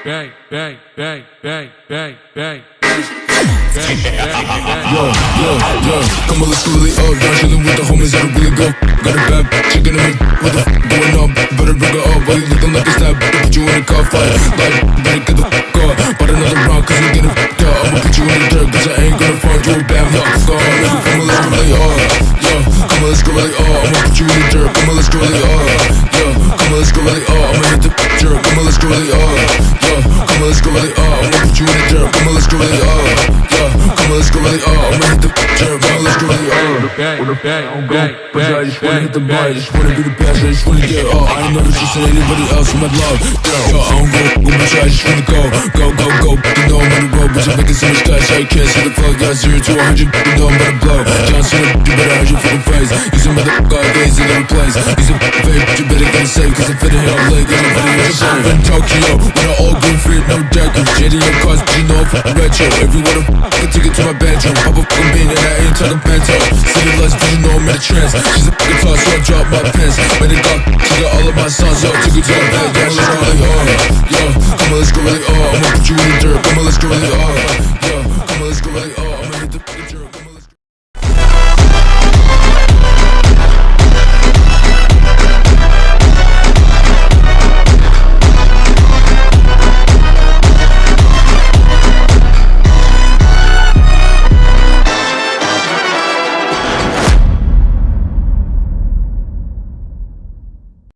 Come on, let's go really up. Down chillin' with the homies that'll really go. Got a bad chicken in me. What the f going on? Better bring her up. While you looking like a stab, put you in a car fight. Like, better get the f up. But another round, cause we getting f***ed up. I'ma put you in the dirt, cause I ain't gonna find you a bad luck. Come on, let's go really up. Yo, come on, let's go really up. I'ma put you in the dirt. Come on, let's go really up. Yo, come on, let's go really up. I'ma hit the jerk. Come on, let's go really up. Yo, come on, let's go really up. I'ma put you in the dirt. Come on, let's go really up. Yo, come on, let's go really up. I'ma hit the jerk. Come on, let's go really up. But I just wanna hit the bar, I just wanna be the best, I just wanna get up. I ain't never trusted anybody else with my love. Yo, I don't go, bitch, I just wanna go. You know I'm on the road, bitch, I'm making so much cash, I can't see the plug. Got 0 to 100, you know I'm about to blow. John Cena, you better hide your fucking face. Use a motherfucker, gaze in every place. Use a vape, but you better get it safe, cause I'm fitting here, I'm late, cause I'm fitting here, safe. In Tokyo, with an all green fit, no deckers. JD and cars, but you know I'm fucking retro. Everyone can take it to my bedroom. Pop a fucking bean and I ain't talking bento. City lights, but you know I'm in a trance. She's a fucking toss, so I drop my pants. Made it got, she got all of my songs, yo, took it to the bed, yeah, let's go really hard. Yo, come on, let's go really hard. I'ma put you in the dirt, come on, let's go really hard. Yo, come on, let's go really hard. I'ma hit the fucking jerk.